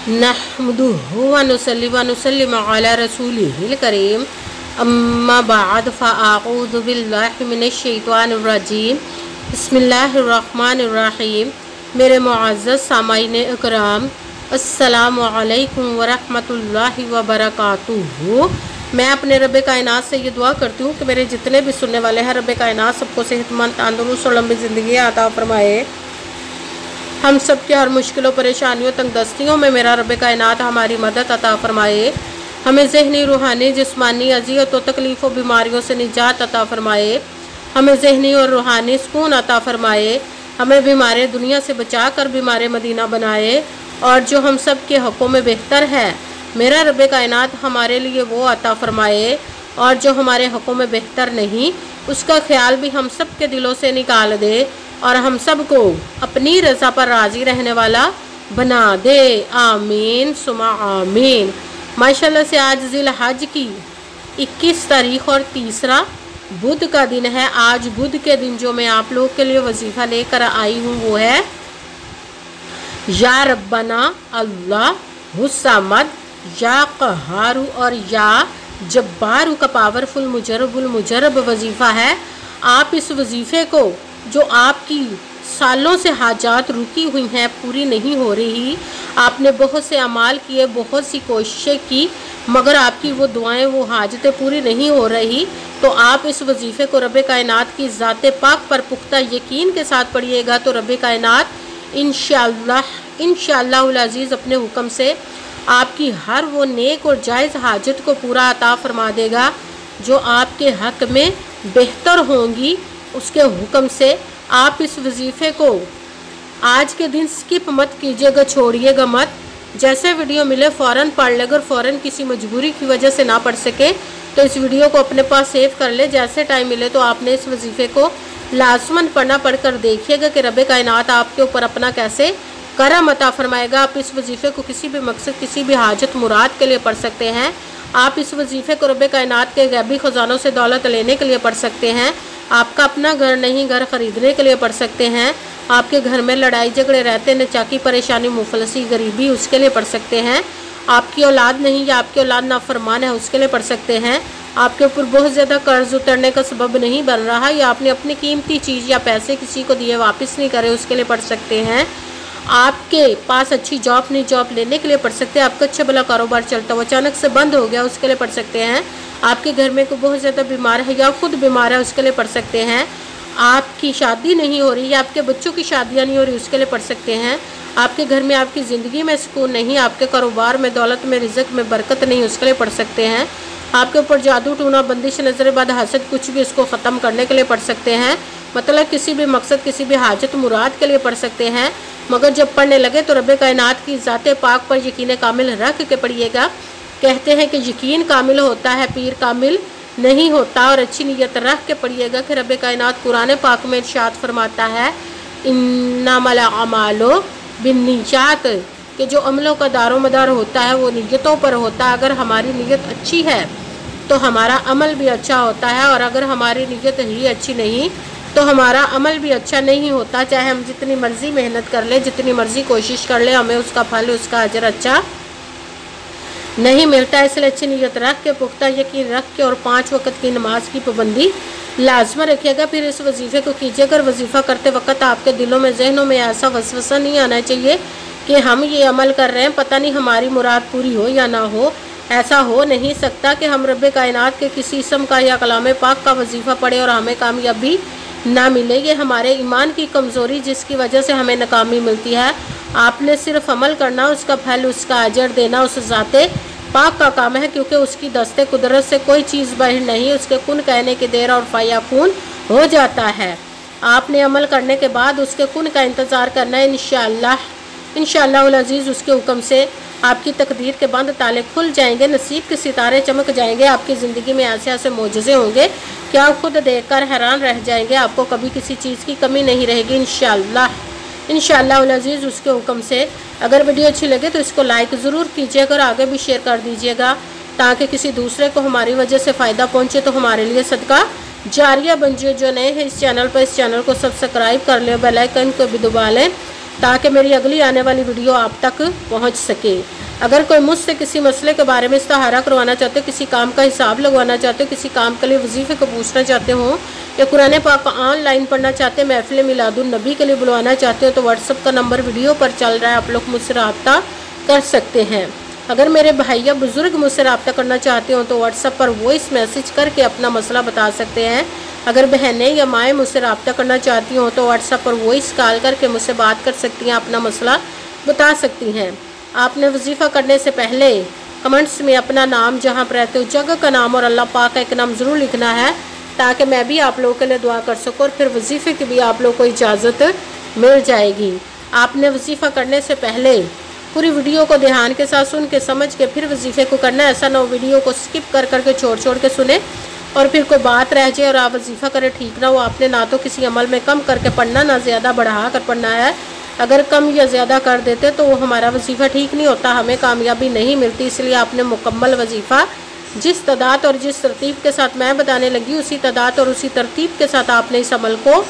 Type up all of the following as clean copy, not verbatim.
नहमदुहु व नुसल्ली व नुसल्लिमु अला रसूलिहिल करीम अम्मा बाद फ़अऊज़ु बिल्लाहि मिनश शैतानिर रजीम बिस्मिल्लाहिर रहमानिर रहीम। मेरे मुअज़्ज़ज़ सामाईन इकराम, अस्सलामु अलैकुम व रहमतुल्लाहि व बरकातुहू। मैं अपने रब कायनात से ये दुआ करती हूँ कि मेरे जितने भी सुनने वाले हैं, रब कायनात सबको सेहतमंद, तंदुरुस्त और लंबी ज़िंदगी अता फरमाए। हम सब के हर मुश्किलों, परेशानियों, तंगदस्तियों में मेरा रब कायनात हमारी मदद अता फरमाए। हमें ज़हनी, रूहानी, जिस्मानी अज़ियत और तकलीफ़ और बीमारियों से निजात अता फरमाए। हमें ज़हनी और रूहानी सुकून अता फरमाए। हमें बीमार दुनिया से बचा कर बीमार मदीना बनाए। और जो हम सब के हक़ों में बेहतर है, मेरा रब कायनात हमारे लिए वो अता फरमाए। और जो हमारे हक़ों में बेहतर नहीं, उसका ख्याल भी हम सब के दिलों से निकाल दे और हम सब को अपनी रज़ा पर राज़ी रहने वाला बना दे। आमीन सुमा आमीन। माशाल्लाह से आज ज़िल-हज की 21 तारीख़ और तीसरा बुध का दिन है। आज बुध के दिन जो मैं आप लोग के लिए वजीफ़ा लेकर आई हूँ वो है या रब्बना अल्लाह हुस्समद या क़हारू और या जब्बारू का पावरफुल मुजरब वजीफ़ा है। आप इस वजीफ़े को, जो आपकी सालों से हाजात रुकी हुई हैं, पूरी नहीं हो रही, आपने बहुत से अमाल किए, बहुत सी कोशिशें की, मगर आपकी वो दुआएं, वो हाजतें पूरी नहीं हो रही, तो आप इस वजीफ़े को रब कायनात की ज़ात पाक पर पुख्ता यकीन के साथ पढ़िएगा तो रब कायनात इंशाअल्लाह अज़ीज़ अपने हुक्म से आपकी हर वो नेक और जायज़ हाजत को पूरा अता फरमा देगा जो आपके हक़ में बेहतर होंगी। उसके हुक्म से आप इस वजीफ़े को आज के दिन स्किप मत कीजिएगा, छोड़िएगा मत। जैसे वीडियो मिले फ़ौरन पढ़ ले। अगर फ़ौरन किसी मजबूरी की वजह से ना पढ़ सके तो इस वीडियो को अपने पास सेव कर ले। जैसे टाइम मिले तो आपने इस वजीफ़े को लाज़मन पढ़ना, पढ़कर देखिएगा कि रब कायनात आपके ऊपर अपना कैसे करम अता फरमाएगा। आप इस वजीफ़े को किसी भी मकसद, किसी भी हाजत मुराद के लिए पढ़ सकते हैं। आप इस वजीफ़े को रब कायनात के गैबी ख़जानों से दौलत लेने के लिए पढ़ सकते हैं। आपका अपना घर नहीं, घर ख़रीदने के लिए पढ़ सकते हैं। आपके घर में लड़ाई झगड़े रहते, नचाकी, परेशानी, मुफलसी, गरीबी, उसके लिए पढ़ सकते हैं। आपकी औलाद नहीं या आपकी औलाद नाफरमान है, उसके लिए पढ़ सकते हैं। आपके ऊपर बहुत ज़्यादा कर्ज उतरने का सबब नहीं बन रहा या आपने अपनी कीमती चीज़ या पैसे किसी को दिए वापस नहीं करे, उसके लिए पढ़ सकते हैं। आपके पास अच्छी जॉब नहीं, जॉब लेने के लिए पढ़ सकते हैं। आपका अच्छा भला कारोबार चलता हुआ अचानक से बंद हो गया, उसके लिए पढ़ सकते हैं। आपके घर में कोई बहुत ज़्यादा बीमार है या खुद बीमार है, उसके लिए पढ़ सकते हैं। आपकी शादी नहीं हो रही या आपके बच्चों की शादियाँ नहीं हो रही, उसके लिए पढ़ सकते हैं। आपके घर में, आपकी ज़िंदगी में सुकून नहीं, आपके कारोबार में, दौलत में, रिज़्क़ में बरकत नहीं, उसके लिए पढ़ सकते हैं। आपके ऊपर जादू टूना, बंदिश, नज़र बद, हसद, कुछ भी, इसको ख़त्म करने के लिए पढ़ सकते हैं। मतलब किसी भी मकसद, किसी भी हाजत मुराद के लिए पढ़ सकते हैं। मगर जब पढ़ने लगे तो रब कायनात की ज़ात पाक पर यकीन कामिल रख के पढ़िएगा। कहते हैं कि यकीन कामिल होता है, पीर कामिल नहीं होता। और अच्छी नीयत रख के पढ़िएगा कि रब कायनात कुरान पाक में इरशाद फरमाता है इन्नमल अमालु बिन्नियात, कि जो अमलों का दारोमदार होता है वो नीयतों पर होता है। अगर हमारी नीयत अच्छी है तो हमारा अमल भी अच्छा होता है, और अगर हमारी नीयत ही अच्छी नहीं तो हमारा अमल भी अच्छा नहीं होता। चाहे हम जितनी मर्ज़ी मेहनत कर ले, जितनी मर्ज़ी कोशिश कर ले, हमें उसका फल, उसका अजर अच्छा नहीं मिलता। इसलिए अच्छी नीयत रख के, पुख्ता यकीन रख के और 5 वक्त की नमाज की पाबंदी लाजमा रखिएगा। फिर इस वजीफ़े को कीजिएगा। वजीफ़ा करते वक्त आपके दिलों में, जहनों में ऐसा वसवसा नहीं आना चाहिए कि हम ये अमल कर रहे हैं, पता नहीं हमारी मुराद पूरी हो या ना हो। ऐसा हो नहीं सकता कि हम रब कायनात के किसी इसम का या कलाम पाक का वजीफ़ा पढ़े और हमें कामयाबी ना मिले। ये हमारे ईमान की कमज़ोरी जिसकी वजह से हमें नाकामी मिलती है। आपने सिर्फ अमल करना, उसका फल, उसका अजर देना उस ज़ाते पाक का काम है, क्योंकि उसकी दस्ते कुदरत से कोई चीज़ बाहर नहीं। उसके कुन कहने की देर और फ़याकून हो जाता है। आपने अमल करने के बाद उसके कुन का इंतज़ार करना है। इंशाअल्लाह अज़ीज़ उसके हुक्म से आपकी तकदीर के बंद ताले खुल जाएंगे, नसीब के सितारे चमक जाएंगे। आपकी ज़िंदगी में ऐसे ऐसे मोजज़े होंगे कि आप खुद देखकर हैरान रह जाएंगे। आपको कभी किसी चीज़ की कमी नहीं रहेगी इंशाअल्लाह अज़ीज़ उसके हुक्म से। अगर वीडियो अच्छी लगे तो इसको लाइक ज़रूर कीजिएगा और आगे भी शेयर कर दीजिएगा ताकि किसी दूसरे को हमारी वजह से फ़ायदा पहुँचे, तो हमारे लिए सदका जारिया बन जाए। जो नए हैं इस चैनल पर, इस चैनल को सब्सक्राइब कर लें, बेल आइकन को भी दबा लें ताकि मेरी अगली आने वाली वीडियो आप तक पहुंच सके। अगर कोई मुझसे किसी मसले के बारे में इस्तिहारा करवाना चाहते हो, किसी काम का हिसाब लगवाना चाहते हो, किसी काम के लिए वजीफ़े को पूछना चाहते हो, या कुरान पाक ऑनलाइन पढ़ना चाहते हैं, महफिल मिलादुन नबी के लिए बुलवाना चाहते हो, तो व्हाट्सअप का नंबर वीडियो पर चल रहा है, आप लोग मुझसे रब्ता कर सकते हैं। अगर मेरे भाई या बुज़ुर्ग मुझसे रब्ता करना चाहते हो तो व्हाट्सएप पर वॉइस मैसेज करके अपना मसला बता सकते हैं। अगर बहनें या माएँ मुझसे रब्ता करना चाहती हों तो व्हाट्सएप पर वॉइस कॉल करके मुझसे बात कर सकती हैं, अपना मसला बता सकती हैं। आपने वजीफ़ा करने से पहले कमेंट्स में अपना नाम, जहाँ पर रहते हो जगह का नाम और अल्लाह पाक का एक नाम ज़रूर लिखना है, ताकि मैं भी आप लोगों के लिए दुआ कर सकूँ और फिर वजीफ़े की भी आप लोगों को इजाज़त मिल जाएगी। आपने वजीफ़ा करने से पहले पूरी वीडियो को ध्यान के साथ सुन के समझ के फिर वजीफ़े को करना है। ऐसा ना हो वीडियो को स्किप कर करके छोड़ के सुने और फिर कोई बात रह जाए और आप वजीफ़ा करें, ठीक ना हो। आपने ना तो किसी अमल में कम करके पढ़ना, ना ज़्यादा बढ़ा कर पढ़ना है। अगर कम या ज़्यादा कर देते तो वो हमारा वजीफ़ा ठीक नहीं होता, हमें कामयाबी नहीं मिलती। इसलिए आपने मुकम्मल वजीफ़ा जिस तादाद और जिस तरतीब के साथ मैं बताने लगी, उसी तादाद और उसी तरतीब के साथ आपने इस अमल को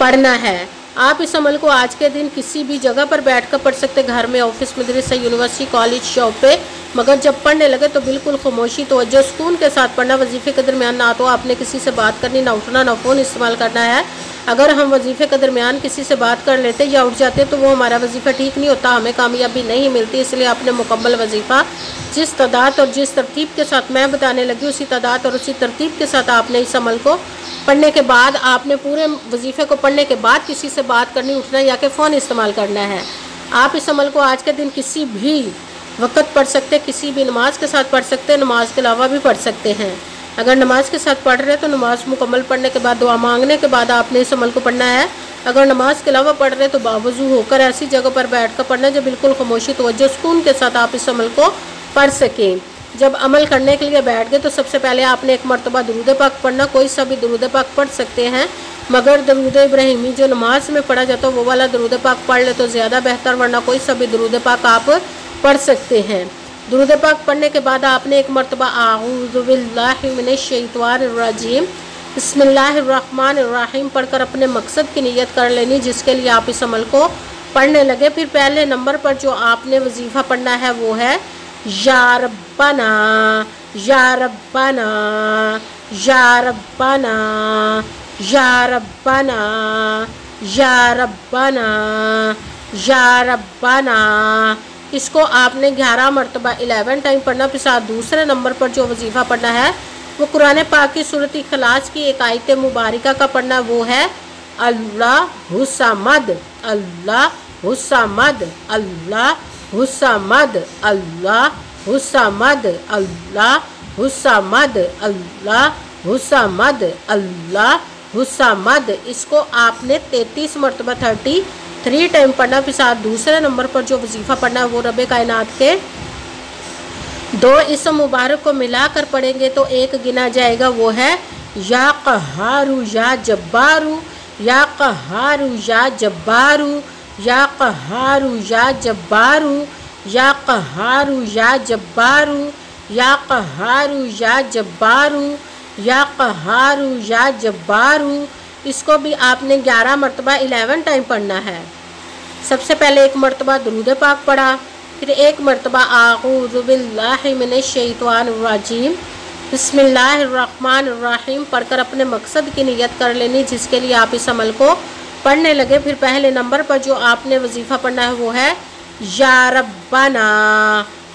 पढ़ना है। आप इस अमल को आज के दिन किसी भी जगह पर बैठकर पढ़ सकते, घर में, ऑफिस, मदरसा, यूनिवर्सिटी, कॉलेज, शॉप पे। मगर जब पढ़ने लगे तो बिल्कुल खामोशी, तवज्जो, सुकून के साथ पढ़ना। वजीफ़े के दरमियान ना तो आपने किसी से बात करनी, ना उठना, ना फ़ोन इस्तेमाल करना है। अगर हम वजीफ़े के दरमियान किसी से बात कर लेते या उठ जाते तो वो हमारा वजीफ़ा ठीक नहीं होता, हमें कामयाबी नहीं मिलती। इसलिए आपने मुकम्मल वजीफ़ा जिस तादाद और जिस तरतीब के साथ मैं बताने लगी, उसी तादाद और उसी तरतीब के साथ आपने इस अमल को पढ़ने के बाद, आपने पूरे वजीफ़े को पढ़ने के बाद किसी से बात करनी, उठना या कि फ़ोन इस्तेमाल करना है। आप इस अमल को आज के दिन किसी भी वक्त पढ़ सकते, किसी भी नमाज के साथ पढ़ सकते, नमाज के अलावा भी पढ़ सकते हैं। अगर नमाज के साथ पढ़ रहे हैं तो नमाज मुकम्मल पढ़ने के बाद, दुआ मांगने के बाद आपने इस अमल को पढ़ना है। अगर नमाज के अलावा पढ़ रहे हैं तो बावजू होकर ऐसी जगह पर बैठ कर पढ़ना जो बिल्कुल खामोशी, तवज्जो, सुकून के साथ आप इस अमल को पढ़ सकें। जब अमल करने के लिए बैठ गए तो सबसे पहले आपने एक मरतबा दुरूद पाक पढ़ना। कोई सा भी दुरूद पाक पढ़ सकते हैं, मगर दरूद इब्राहिमी जो नमाज में पढ़ा जाता है वो वाला दुरूद पाक पढ़ ले तो ज़्यादा बेहतर, वरना कोई सा भी दुरूद पाक आप पढ़ सकते हैं। दुरूद पाक पढ़ने के बाद आपने एक मरतबा आऊज़ु बिल्लाहि मिनश शैतानिर रजीम बिस्मिल्लाहिर रहमानिर रहीम पढ़कर अपने मकसद की नियत कर लेनी, जिसके लिए आप इस अमल को पढ़ने लगे। फिर पहले नंबर पर जो आपने वजीफ़ा पढ़ना है वो है या रब्बना, या रब्बना, या रब्बना, या रब्बना, या रब्बना, या रब्बना। इसको आपने 11 मरतबा 11 टाइम पढ़ना। फिर साथ दूसरे नंबर पर जो वजीफ़ा पढ़ना है वो कुरान पाक की सूरत इखलास की एक आयत मुबारका का पढ़ना, वो है अल्लाहु समद, अल्लाहु समद, अल्लाहु समद, अल्लाहु समद, अल्लाहु समद, अल्लाहु समद, अल्लाहु समद। इसको आपने 33 मरतबा 33 टाइम पढ़ना। फिर साथ दूसरे नंबर पर जो वजीफ़ा पढ़ना है वो रब कायनात के 2 इसम मुबारक को मिलाकर पढ़ेंगे तो एक गिना जाएगा, वो है या क़हारू या जब्बारू, या क़हारू या जब्बारू, या क़हारू या जब्बारू, या क़हारू या जब्बारू, या क़हारू या जब्बारू, या क़हारू या जब्बारू। इसको भी आपने 11 मरतबा 11 टाइम पढ़ना है। सबसे पहले एक मरतबा दुरूद पाक पढ़ा, फिर एक मरतबा आऊज़ु बिल्लाहि मिनश शैतानिर रजीम बिस्मिल्लाहिर रहमानिर रहीम पढ़कर अपने मकसद की नियत कर लेनी, जिसके लिए आप इस अमल को पढ़ने लगे। फिर पहले नंबर पर जो आपने वजीफ़ा पढ़ना है वो है या रब्बना।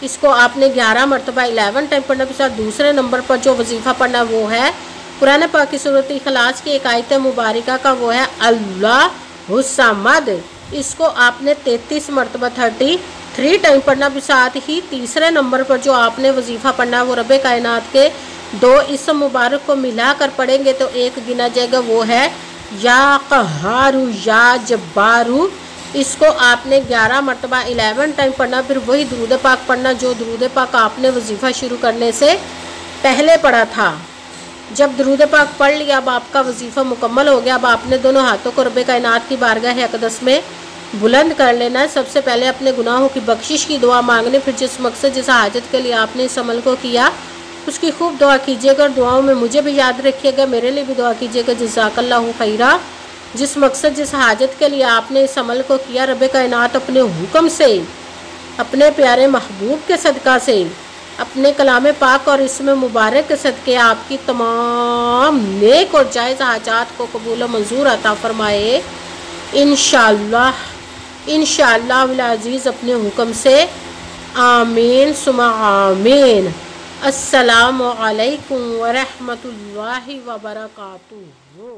इसको आपने 11 मरतबा 11 टाइम पढ़ना। फिर साथ दूसरे नंबर पर जो वजीफ़ा पढ़ना है वो है कुरान पाक की सूरत इखलास की एक आयत मुबारका का, वो है अल्लाहु समद। इसको आपने 33 मरतबा 33 टाइम पढ़ना। भी साथ ही तीसरे नंबर पर जो आपने वजीफ़ा पढ़ना है वो रब कायनात के 2 इसम मुबारक को मिलाकर पढ़ेंगे तो एक गिना जाएगा, वो है या क़हारू या जब्बारू। इसको आपने 11 मरतबा 11 टाइम पढ़ना। फिर वही दुरूद पाक पढ़ना जो दुरूद पाक आपने वजीफ़ा शुरू करने से पहले पढ़ा था। जब दुरूद पाक पढ़ लिया, अब आपका वजीफ़ा मुकम्मल हो गया। अब आपने दोनों हाथों को रब कायनात की बारगाह अक़दस में बुलंद कर लेना है। सबसे पहले अपने गुनाहों की बख्शिश की दुआ मांगने, फिर जिस मकसद जिस हाजत के लिए आपने इस अमल को किया उसकी खूब दुआ कीजिएगा और दुआओं में मुझे भी याद रखिएगा, मेरे लिए भी दुआ कीजिएगा। जज़ाकल्लाहु खैरा। जिस मकसद जिस हाजत के लिए आपने इस अमल को किया, रब कायनात अपने हुक्म से, अपने प्यारे महबूब के सदका से, अपने कलाम पाक और इसमें मुबारक के सदके आपकी तमाम नेक और जायज़ हाजात को कबूल मंजूर अता फरमाए इंशाअल्लाह वल अज़ीज़ अपने हुक्म से। आमीन सुमा आमीन। अस्सलामु अलैकुम व रहमतुल्लाहि व बरकातुहू।